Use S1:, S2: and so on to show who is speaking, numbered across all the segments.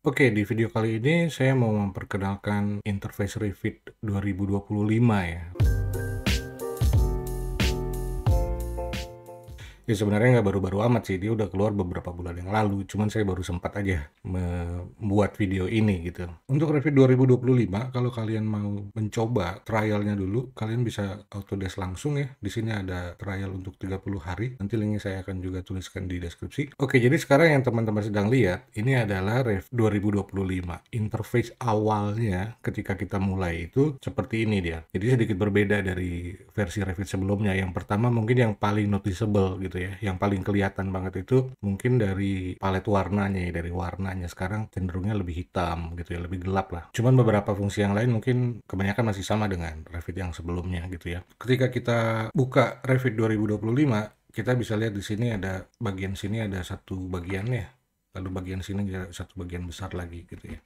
S1: Oke, di video kali ini saya mau memperkenalkan interface Revit 2025 ya. Ya sebenarnya nggak baru-baru amat sih, dia udah keluar beberapa bulan yang lalu, cuman saya baru sempat aja membuat video ini gitu. Untuk Revit 2025, kalau kalian mau mencoba trialnya dulu, kalian bisa Autodesk langsung ya. Di sini ada trial untuk 30 hari, nanti linknya saya akan juga tuliskan di deskripsi. Oke, jadi sekarang yang teman-teman sedang lihat, ini adalah Revit 2025. Interface awalnya ketika kita mulai itu seperti ini dia. Jadi sedikit berbeda dari versi Revit sebelumnya. Yang pertama mungkin yang paling noticeable gitu ya, yang paling kelihatan banget itu mungkin dari palet warnanya ya, dari warnanya sekarang cenderungnya lebih hitam gitu ya, lebih gelap lah. Cuman beberapa fungsi yang lain mungkin kebanyakan masih sama dengan Revit yang sebelumnya gitu ya. Ketika kita buka Revit 2025, kita bisa lihat di sini ada bagian sini ada satu bagiannya, lalu bagian sini ada satu bagian besar lagi gitu ya.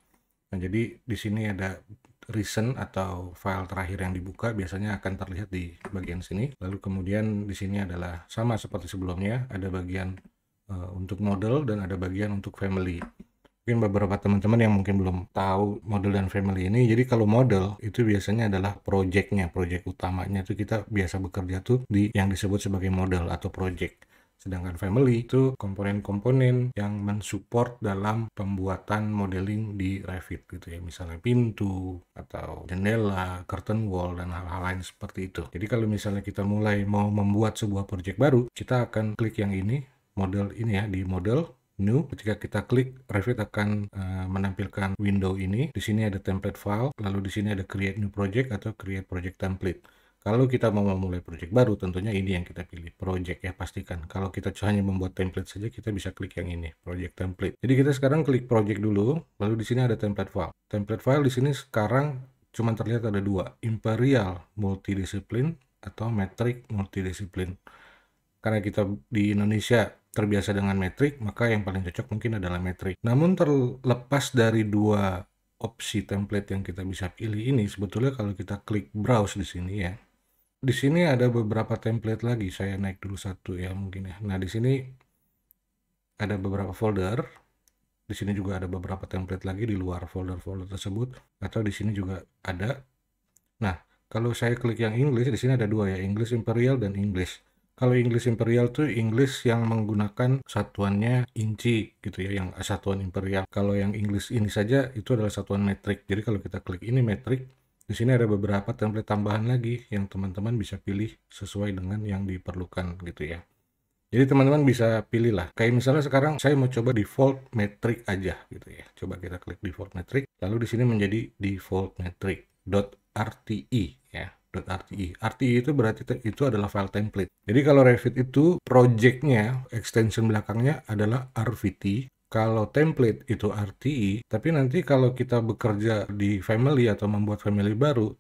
S1: Nah, jadi di sini ada recent atau file terakhir yang dibuka biasanya akan terlihat di bagian sini. Lalu kemudian di sini adalah sama seperti sebelumnya, ada bagian untuk model dan ada bagian untuk family. Mungkin beberapa teman-teman yang mungkin belum tahu model dan family ini, jadi kalau model itu biasanya adalah project utamanya itu kita biasa bekerja tuh di yang disebut sebagai model atau project. Sedangkan family itu komponen-komponen yang mensupport dalam pembuatan modeling di Revit gitu ya. Misalnya pintu atau jendela, curtain wall, dan hal-hal lain seperti itu. Jadi kalau misalnya kita mulai mau membuat sebuah project baru, kita akan klik yang ini, model ini ya, di model, new. Ketika kita klik, Revit akan menampilkan window ini. Di sini ada template file, lalu di sini ada create new project atau create project template. Kalau kita mau memulai project baru, tentunya ini yang kita pilih, project ya, pastikan. Kalau kita hanya membuat template saja, kita bisa klik yang ini, project template. Jadi kita sekarang klik project dulu, lalu di sini ada template file. Template file di sini sekarang cuma terlihat ada dua, imperial multidisiplin atau metric multidisiplin. Karena kita di Indonesia terbiasa dengan metrik, maka yang paling cocok mungkin adalah metrik. Namun terlepas dari dua opsi template yang kita bisa pilih ini, sebetulnya kalau kita klik browse di sini ya, di sini ada beberapa template lagi. Saya naik dulu satu ya mungkin ya. Nah, di sini ada beberapa folder. Di sini juga ada beberapa template lagi di luar folder-folder tersebut. Atau di sini juga ada. Nah, kalau saya klik yang English, di sini ada dua ya, English Imperial dan English. Kalau English Imperial tuh English yang menggunakan satuannya inci gitu ya, yang satuan imperial. Kalau yang English ini saja itu adalah satuan metrik. Jadi kalau kita klik ini metrik, di sini ada beberapa template tambahan lagi yang teman-teman bisa pilih sesuai dengan yang diperlukan gitu ya. Jadi teman-teman bisa pilih lah. Kayak misalnya sekarang saya mau coba default metric aja gitu ya. Coba kita klik default metric, lalu di sini menjadi default metric .rti ya. .rti. RTI itu berarti itu adalah file template. Jadi kalau Revit itu projectnya, extension belakangnya adalah RVT. Kalau template itu RTI, tapi nanti kalau kita bekerja di family atau membuat family baru,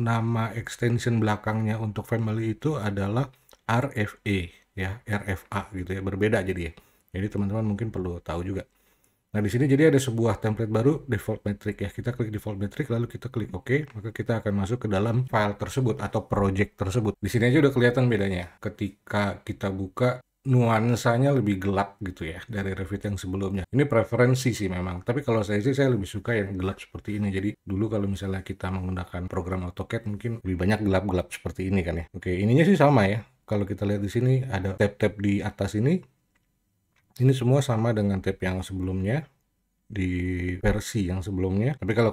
S1: nama extension belakangnya untuk family itu adalah RFA ya, RFA gitu ya, berbeda jadi ya. Jadi teman-teman mungkin perlu tahu juga. Nah, di sini jadi ada sebuah template baru, default metric ya. Kita klik default metric lalu kita klik OK, maka kita akan masuk ke dalam file tersebut atau project tersebut. Di sini aja udah kelihatan bedanya. Ketika kita buka, nuansanya lebih gelap gitu ya dari Revit yang sebelumnya. Ini preferensi sih memang, tapi kalau saya sih saya lebih suka yang gelap seperti ini. Jadi dulu kalau misalnya kita menggunakan program AutoCAD mungkin lebih banyak gelap-gelap seperti ini kan ya. Oke, ininya sih sama ya. Kalau kita lihat di sini ada tab-tab di atas ini semua sama dengan tab yang sebelumnya di versi yang sebelumnya. Tapi kalau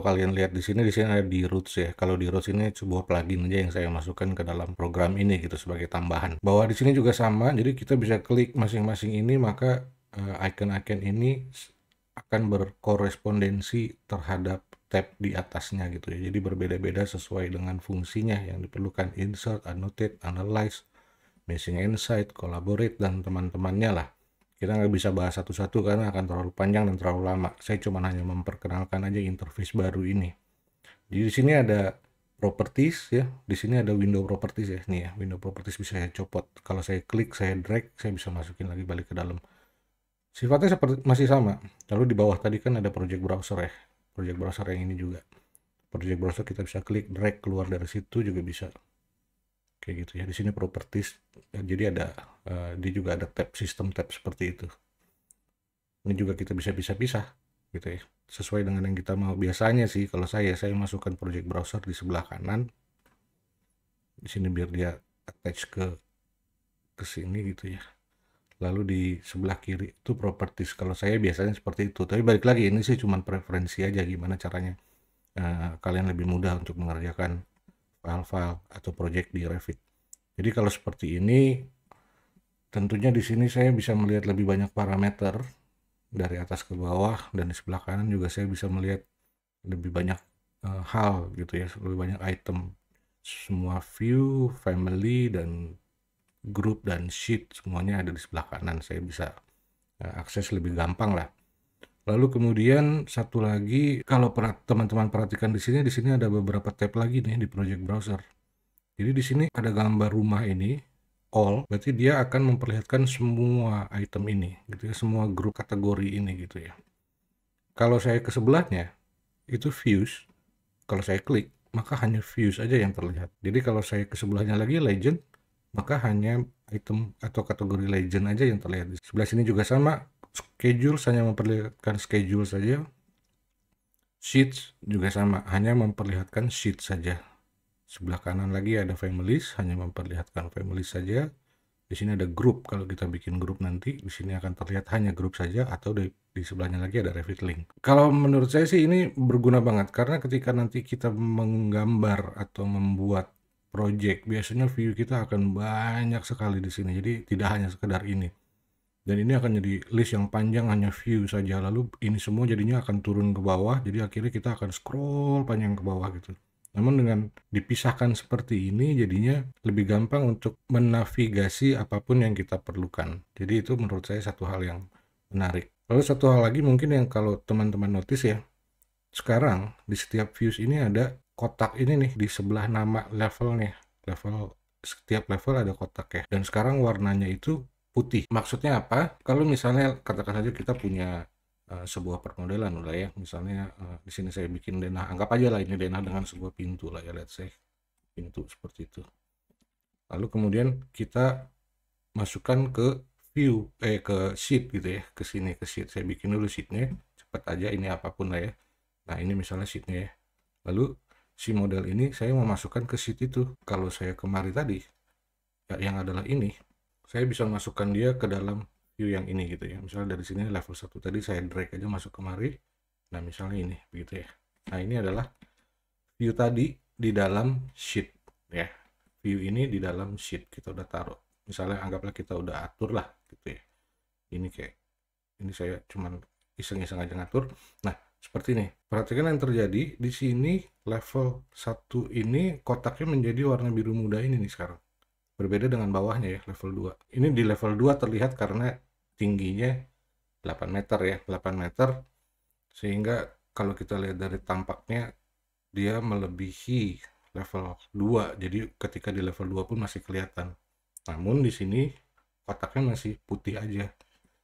S1: kalian lihat di sini ada di roots ya. Kalau di roots ini sebuah plugin aja yang saya masukkan ke dalam program ini gitu sebagai tambahan. Bahwa di sini juga sama. Jadi kita bisa klik masing-masing ini, maka icon-icon ini akan berkorespondensi terhadap tab di atasnya gitu ya. Jadi berbeda-beda sesuai dengan fungsinya yang diperlukan: insert, annotate, analyze, missing insight, collaborate, dan teman-temannya lah. Kita nggak bisa bahas satu-satu karena akan terlalu panjang dan terlalu lama. Saya cuma hanya memperkenalkan aja interface baru ini. Jadi di sini ada properties ya. Di sini ada window properties ya. Nih ya, window properties bisa saya copot. Kalau saya klik, saya drag, saya bisa masukin lagi balik ke dalam. Sifatnya seperti masih sama. Lalu di bawah tadi kan ada project browser ya. Project browser yang ini juga. Project browser kita bisa klik, drag keluar dari situ juga bisa. Kayak gitu ya. Di sini properties. Jadi ada dia juga ada tab, sistem tab seperti itu. Ini juga kita bisa pisah-pisah. gitu ya. Sesuai dengan yang kita mau. Biasanya sih kalau saya masukkan project browser di sebelah kanan. Di sini biar dia attach ke sini gitu ya. Lalu di sebelah kiri itu properties. Kalau saya biasanya seperti itu. Tapi balik lagi ini sih cuma preferensi aja gimana caranya kalian lebih mudah untuk mengerjakan file-file atau project di Revit. Jadi kalau seperti ini, tentunya di sini saya bisa melihat lebih banyak parameter dari atas ke bawah, dan di sebelah kanan juga saya bisa melihat lebih banyak hal gitu ya, lebih banyak item. Semua view, family, dan group dan sheet semuanya ada di sebelah kanan. Saya bisa akses lebih gampang lah. Lalu kemudian satu lagi, kalau teman-teman perhatikan di sini ada beberapa tab lagi nih di project browser. Jadi di sini ada gambar rumah ini, all, berarti dia akan memperlihatkan semua item ini, gitu ya, semua grup kategori ini gitu ya. Kalau saya ke sebelahnya, itu views, kalau saya klik, maka hanya views aja yang terlihat. Jadi kalau saya ke sebelahnya lagi legend, maka hanya item atau kategori legend aja yang terlihat. Di sebelah sini juga sama, schedule hanya memperlihatkan schedule saja. Sheets juga sama, hanya memperlihatkan sheet saja. Sebelah kanan lagi ada families, hanya memperlihatkan families saja. Di sini ada grup, kalau kita bikin grup nanti, di sini akan terlihat hanya grup saja, atau di sebelahnya lagi ada Revit link. Kalau menurut saya sih ini berguna banget, karena ketika nanti kita menggambar atau membuat project, biasanya view kita akan banyak sekali di sini, jadi tidak hanya sekedar ini. Dan ini akan jadi list yang panjang, hanya view saja, lalu ini semua jadinya akan turun ke bawah, jadi akhirnya kita akan scroll panjang ke bawah gitu. Namun dengan dipisahkan seperti ini, jadinya lebih gampang untuk menavigasi apapun yang kita perlukan. Jadi itu menurut saya satu hal yang menarik. Lalu satu hal lagi mungkin yang kalau teman-teman notice ya, sekarang di setiap views ini ada kotak ini nih di sebelah nama levelnya. Setiap level ada kotak ya. Dan sekarang warnanya itu putih. Maksudnya apa? Kalau misalnya katakan saja kita punya sebuah permodelan lah ya, misalnya di sini saya bikin denah, anggap aja lah ini denah dengan sebuah pintu lah ya, let's say pintu seperti itu. Lalu kemudian kita masukkan ke view, ke sheet gitu ya, ke sini ke sheet. Saya bikin dulu sheetnya, cepat aja, ini apapun lah ya. Nah ini misalnya sheetnya ya. Lalu si model ini saya mau masukkan ke sheet itu. Kalau saya kemari tadi, ya, yang adalah ini, saya bisa masukkan dia ke dalam view yang ini gitu ya. Misalnya dari sini level 1 tadi saya drag aja masuk kemari. Nah misalnya ini begitu ya. Nah ini adalah view tadi di dalam sheet ya. View ini di dalam sheet kita udah taruh. Misalnya anggaplah kita udah atur lah gitu ya. Ini kayak ini saya cuman iseng-iseng aja ngatur. Nah seperti ini. Perhatikan yang terjadi di sini, level 1 ini kotaknya menjadi warna biru muda ini nih sekarang. Berbeda dengan bawahnya ya, level 2. Ini di level 2 terlihat karena tingginya 8 meter ya, 8 meter. Sehingga kalau kita lihat dari tampaknya dia melebihi level 2. Jadi ketika di level 2 pun masih kelihatan. Namun di sini kotaknya masih putih aja.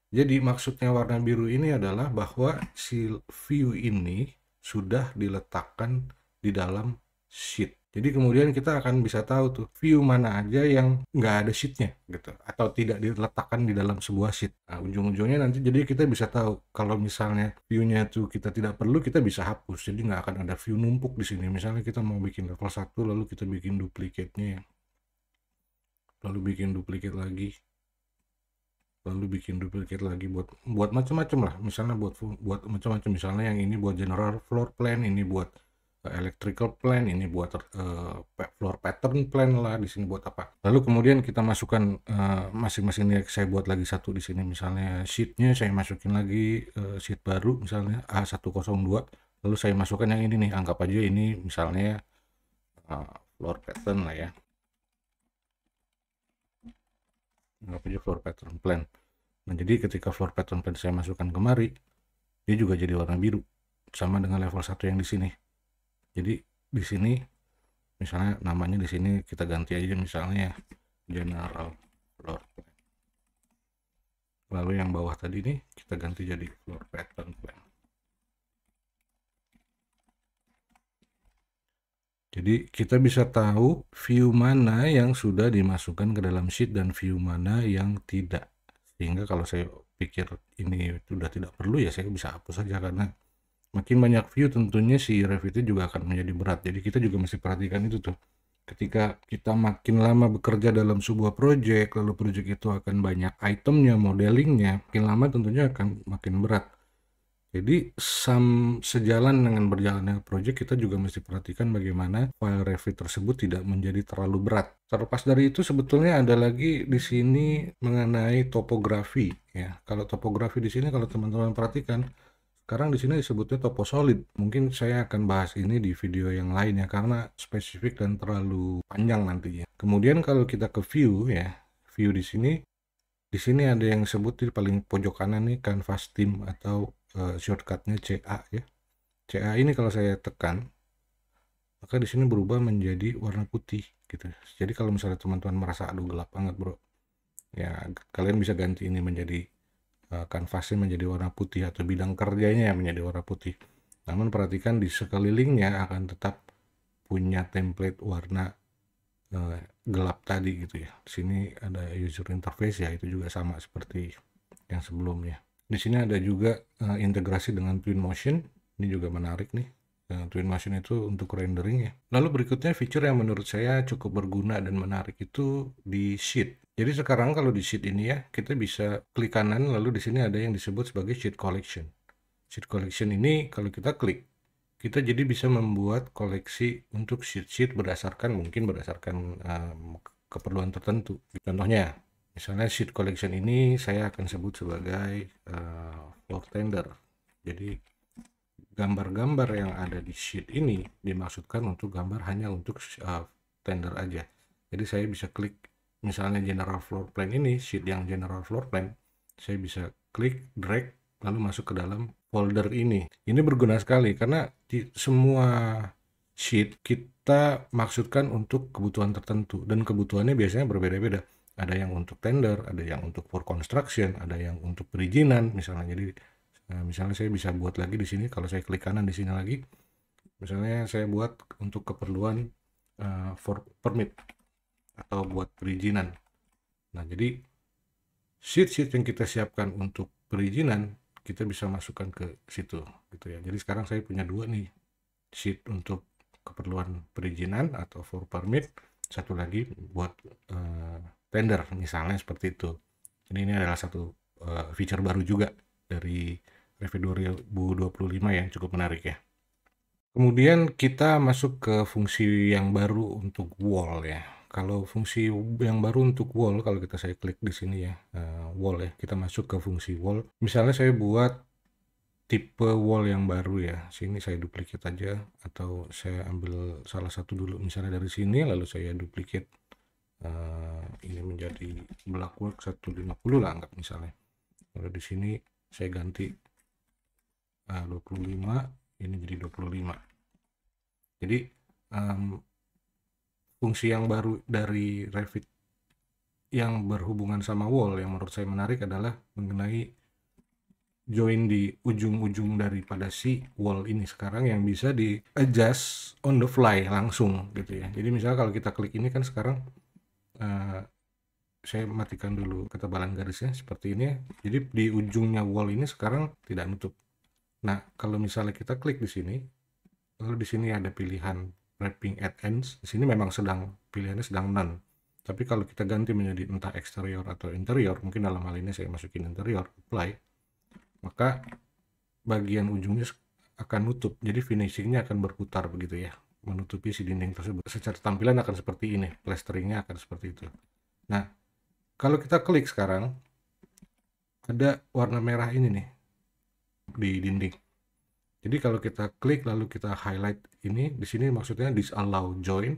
S1: Jadi maksudnya warna biru ini adalah bahwa si view ini sudah diletakkan di dalam sheet. Jadi kemudian kita akan bisa tahu tuh view mana aja yang nggak ada sheetnya gitu, atau tidak diletakkan di dalam sebuah sheet. Nah ujung-ujungnya nanti jadi kita bisa tahu kalau misalnya viewnya tuh kita tidak perlu, kita bisa hapus. Jadi nggak akan ada view numpuk di sini. Misalnya kita mau bikin level 1 lalu kita bikin duplikatnya, lalu bikin duplikat lagi, lalu bikin duplikat lagi buat macam-macam lah. Misalnya buat macam-macam, misalnya yang ini buat general floor plan, ini buat electrical plan, ini buat floor pattern plan lah, di sini buat apa. Lalu kemudian kita masukkan masing-masing, saya buat lagi satu di sini, misalnya sheetnya saya masukin lagi sheet baru misalnya A102, lalu saya masukkan yang ini nih, anggap aja ini misalnya floor pattern lah ya, anggap aja floor pattern plan. Nah jadi ketika floor pattern plan saya masukkan kemari, dia juga jadi warna biru sama dengan level 1 yang di sini. Jadi di sini misalnya namanya di sini kita ganti aja misalnya general floor plan. Lalu yang bawah tadi nih kita ganti jadi floor pattern plan. Jadi kita bisa tahu view mana yang sudah dimasukkan ke dalam sheet dan view mana yang tidak. Sehingga kalau saya pikir ini sudah tidak perlu, ya saya bisa hapus saja, karena makin banyak view tentunya si review juga akan menjadi berat. Jadi kita juga mesti perhatikan itu tuh. Ketika kita makin lama bekerja dalam sebuah project, lalu project itu akan banyak itemnya, modelingnya, makin lama tentunya akan makin berat. Jadi sejalan dengan berjalannya project, kita juga mesti perhatikan bagaimana file review tersebut tidak menjadi terlalu berat. Terlepas dari itu, sebetulnya ada lagi di sini mengenai topografi ya. Kalau topografi di sini, kalau teman-teman perhatikan, sekarang di sini disebutnya topo solid. Mungkin saya akan bahas ini di video yang lain ya, karena spesifik dan terlalu panjang nantinya. Kemudian kalau kita ke view ya, view di sini ada yang disebut di paling pojok kanan nih, canvas theme atau shortcutnya CA ya. CA ini kalau saya tekan, maka di sini berubah menjadi warna putih gitu. Jadi kalau misalnya teman-teman merasa aduh gelap banget bro, ya kalian bisa ganti ini menjadi kanvasnya menjadi warna putih, atau bidang kerjanya menjadi warna putih. Namun perhatikan di sekelilingnya akan tetap punya template warna gelap tadi gitu ya. Di sini ada user interface ya, itu juga sama seperti yang sebelumnya. Di sini ada juga integrasi dengan Twinmotion. Ini juga menarik nih. Twinmotion itu untuk rendering ya. Lalu berikutnya fitur yang menurut saya cukup berguna dan menarik itu di sheet. Jadi sekarang kalau di sheet ini ya, kita bisa klik kanan, lalu di sini ada yang disebut sebagai sheet collection. Sheet collection ini kalau kita klik, kita jadi bisa membuat koleksi untuk sheet-sheet mungkin berdasarkan keperluan tertentu. Contohnya, misalnya sheet collection ini saya akan sebut sebagai floor tender. Jadi gambar-gambar yang ada di sheet ini dimaksudkan untuk gambar hanya untuk tender aja. Jadi saya bisa klik misalnya general floor plan ini, sheet yang general floor plan, saya bisa klik, drag, lalu masuk ke dalam folder ini. Ini berguna sekali karena di semua sheet kita maksudkan untuk kebutuhan tertentu, dan kebutuhannya biasanya berbeda-beda. Ada yang untuk tender, ada yang untuk for construction, ada yang untuk perizinan misalnya. Jadi misalnya saya bisa buat lagi di sini, kalau saya klik kanan di sini lagi, misalnya saya buat untuk keperluan for permit atau buat perizinan. Nah, jadi sheet-sheet yang kita siapkan untuk perizinan kita bisa masukkan ke situ gitu ya. Jadi sekarang saya punya dua nih, sheet untuk keperluan perizinan atau for permit, satu lagi buat tender misalnya seperti itu. Jadi ini adalah satu feature baru juga dari review 2025 yang cukup menarik ya. Kemudian kita masuk ke fungsi yang baru untuk wall ya. Kalau fungsi yang baru untuk wall, kalau saya klik di sini ya, wall ya, kita masuk ke fungsi wall. Misalnya saya buat tipe wall yang baru ya, sini saya duplikat aja, atau saya ambil salah satu dulu, misalnya dari sini, lalu saya duplikat ini menjadi blockwork 150 lah, anggap misalnya. Lalu di sini saya ganti 25, ini jadi 25. Jadi fungsi yang baru dari Revit yang berhubungan sama wall yang menurut saya menarik adalah mengenai join di ujung-ujung daripada si wall ini sekarang yang bisa di adjust on the fly langsung gitu ya. Jadi misalnya kalau kita klik ini kan sekarang saya matikan dulu ketebalan garisnya seperti ini ya. Jadi di ujungnya wall ini sekarang tidak nutup. Nah, kalau misalnya kita klik di sini, lalu di sini ada pilihan wrapping at ends. Di sini memang pilihannya sedang none. Tapi kalau kita ganti menjadi entah eksterior atau interior, mungkin dalam hal ini saya masukin interior, apply, maka bagian ujungnya akan nutup. Jadi finishingnya akan berputar begitu ya, menutupi si dinding tersebut. Secara tampilan akan seperti ini, plasteringnya akan seperti itu. Nah, kalau kita klik sekarang, ada warna merah ini nih di dinding. Jadi kalau kita klik lalu kita highlight ini, di sini maksudnya disallow join,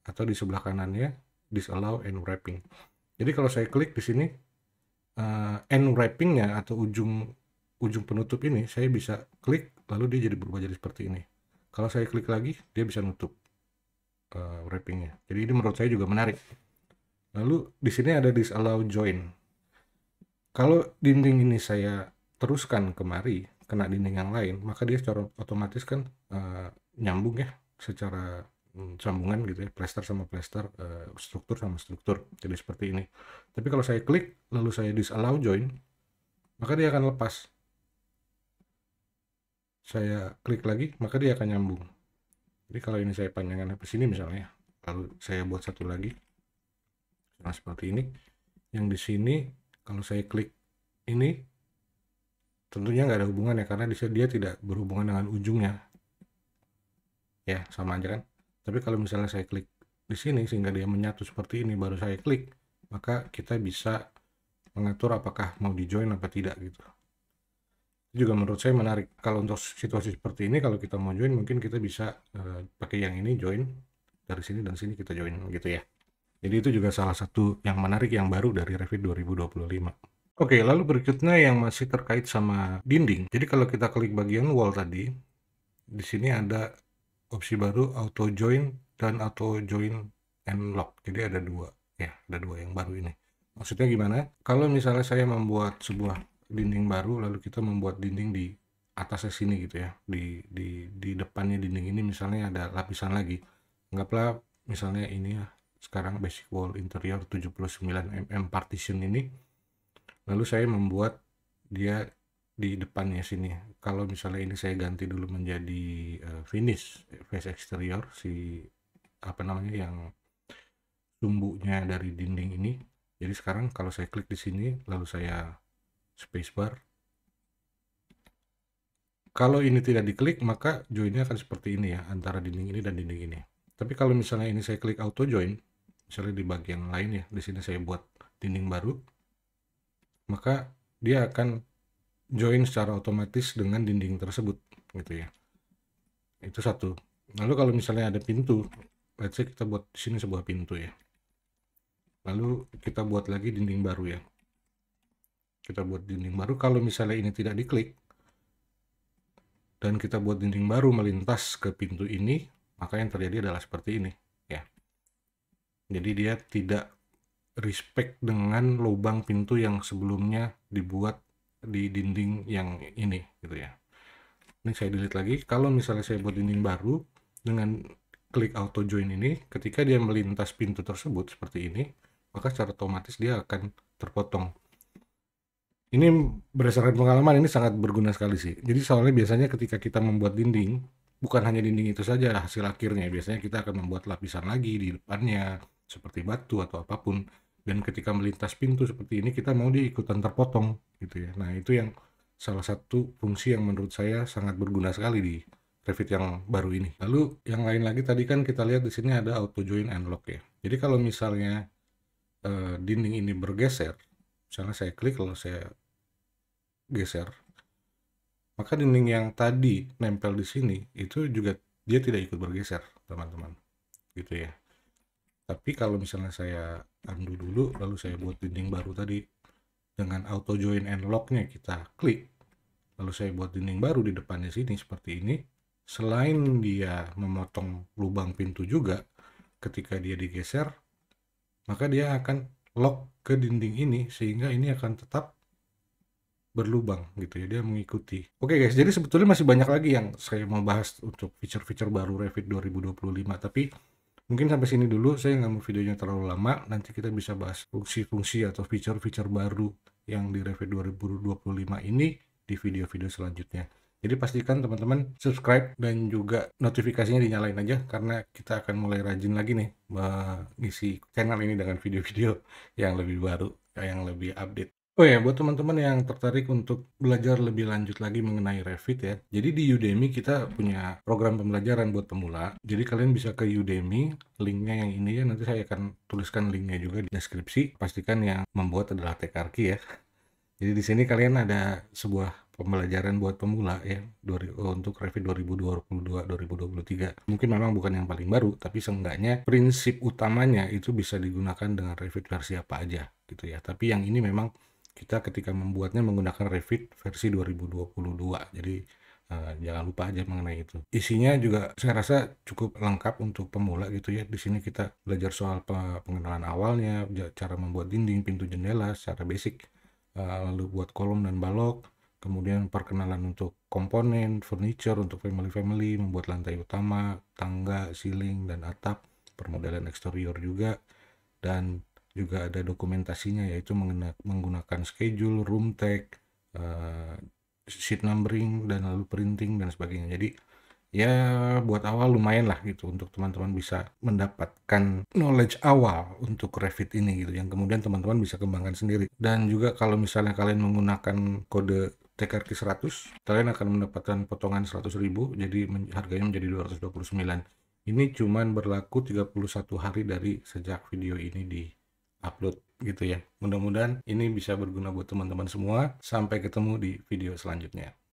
S1: atau di sebelah kanannya disallow end wrapping. Jadi kalau saya klik di sini end wrappingnya atau ujung penutup ini, saya bisa klik lalu dia jadi berubah jadi seperti ini. Kalau saya klik lagi, dia bisa nutup wrappingnya. Jadi ini menurut saya juga menarik. Lalu di sini ada disallow join. Kalau dinding ini saya teruskan kemari, kena dinding yang lain, maka dia secara otomatis kan nyambung ya, secara sambungan gitu ya, plaster sama plaster, struktur sama struktur, jadi seperti ini. Tapi kalau saya klik lalu saya disallow join, maka dia akan lepas. Saya klik lagi, maka dia akan nyambung. Jadi kalau ini saya panjangkan ke sini misalnya, lalu saya buat satu lagi, nah seperti ini. Yang di sini kalau saya klik ini, tentunya nggak ada hubungan ya, karena dia tidak berhubungan dengan ujungnya. Ya, sama aja kan. Tapi kalau misalnya saya klik di sini sehingga dia menyatu seperti ini, baru saya klik, maka kita bisa mengatur apakah mau di join apa tidak gitu. Itu juga menurut saya menarik. Kalau untuk situasi seperti ini, kalau kita mau join, mungkin kita bisa pakai yang ini join dari sini dan sini kita join gitu ya. Jadi itu juga salah satu yang menarik yang baru dari Revit 2025. Oke, lalu berikutnya yang masih terkait sama dinding. Jadi kalau kita klik bagian wall tadi, di sini ada opsi baru auto join dan auto join and lock. Jadi ada dua ya, ada dua yang baru ini. Maksudnya gimana? Kalau misalnya saya membuat sebuah dinding baru, lalu kita membuat dinding di atasnya sini gitu ya, di depannya dinding ini misalnya ada lapisan lagi. Anggaplah misalnya ini ya, sekarang basic wall interior 79 mm partition ini, lalu saya membuat dia di depannya sini. Kalau misalnya ini saya ganti dulu menjadi finish face exterior, si apa namanya yang sumbunya dari dinding ini. Jadi sekarang kalau saya klik di sini lalu saya spacebar, kalau ini tidak diklik maka joinnya akan seperti ini ya, antara dinding ini dan dinding ini. Tapi kalau misalnya ini saya klik auto join, misalnya di bagian lain ya, di sini saya buat dinding baru, maka dia akan join secara otomatis dengan dinding tersebut gitu ya. Itu satu. Lalu kalau misalnya ada pintu, let's say kita buat di sini sebuah pintu ya, lalu kita buat lagi dinding baru ya, kita buat dinding baru. Kalau misalnya ini tidak diklik dan kita buat dinding baru melintas ke pintu ini, maka yang terjadi adalah seperti ini ya. Jadi dia tidak respect dengan lubang pintu yang sebelumnya dibuat di dinding yang ini gitu ya. Ini saya delete lagi. Kalau misalnya saya buat dinding baru dengan klik auto join ini, ketika dia melintas pintu tersebut seperti ini, maka secara otomatis dia akan terpotong. Ini berdasarkan pengalaman ini sangat berguna sekali sih. Jadi soalnya biasanya ketika kita membuat dinding, bukan hanya dinding itu saja hasil akhirnya. Biasanya kita akan membuat lapisan lagi di depannya, seperti batu atau apapun. Dan ketika melintas pintu seperti ini, kita mau diikutan terpotong gitu ya. Nah itu yang salah satu fungsi yang menurut saya sangat berguna sekali di Revit yang baru ini. Lalu yang lain lagi tadi kan kita lihat di sini ada auto join and lock ya. Jadi kalau misalnya dinding ini bergeser, misalnya saya klik lalu saya geser, maka dinding yang tadi nempel di sini itu juga dia tidak ikut bergeser teman-teman gitu ya. Tapi kalau misalnya saya undo dulu lalu saya buat dinding baru tadi dengan auto join and lock-nya kita klik, lalu saya buat dinding baru di depannya sini seperti ini, selain dia memotong lubang pintu juga, ketika dia digeser maka dia akan lock ke dinding ini sehingga ini akan tetap berlubang gitu ya, dia mengikuti. Oke guys, jadi sebetulnya masih banyak lagi yang saya mau bahas untuk feature-feature baru Revit 2025, tapi mungkin sampai sini dulu, saya nggak mau videonya terlalu lama. Nanti kita bisa bahas fungsi-fungsi atau feature-feature baru yang di Revit 2025 ini di video-video selanjutnya. Jadi pastikan teman-teman subscribe dan juga notifikasinya dinyalain aja, karena kita akan mulai rajin lagi nih mengisi channel ini dengan video-video yang lebih baru, yang lebih update. Oh ya, buat teman-teman yang tertarik untuk belajar lebih lanjut lagi mengenai Revit ya. Jadi di Udemy kita punya program pembelajaran buat pemula. Jadi kalian bisa ke Udemy, linknya yang ini ya. Nanti saya akan tuliskan linknya juga di deskripsi. Pastikan yang membuat adalah Tekarki ya. Jadi di sini kalian ada sebuah pembelajaran buat pemula ya, untuk Revit 2022-2023. Mungkin memang bukan yang paling baru, tapi seenggaknya prinsip utamanya itu bisa digunakan dengan Revit versi apa aja gitu ya. Tapi yang ini memang kita ketika membuatnya menggunakan Revit versi 2022. Jadi jangan lupa aja mengenai itu. Isinya juga saya rasa cukup lengkap untuk pemula gitu ya. Di sini kita belajar soal pengenalan awalnya, cara membuat dinding, pintu, jendela secara basic, lalu buat kolom dan balok, kemudian perkenalan untuk komponen, furniture untuk family, membuat lantai utama, tangga, ceiling, dan atap, permodelan eksterior juga, dan juga ada dokumentasinya yaitu menggunakan schedule, room tag, eee, sheet numbering dan lalu printing dan sebagainya. Jadi, ya buat awal lumayan lah gitu untuk teman-teman bisa mendapatkan knowledge awal untuk Revit ini gitu, yang kemudian teman-teman bisa kembangkan sendiri. Dan juga kalau misalnya kalian menggunakan kode TKRT 100, kalian akan mendapatkan potongan 100.000, jadi harganya menjadi 229. Ini cuman berlaku 31 hari dari sejak video ini di-upload gitu ya. Mudah-mudahan ini bisa berguna buat teman-teman semua. Sampai ketemu di video selanjutnya.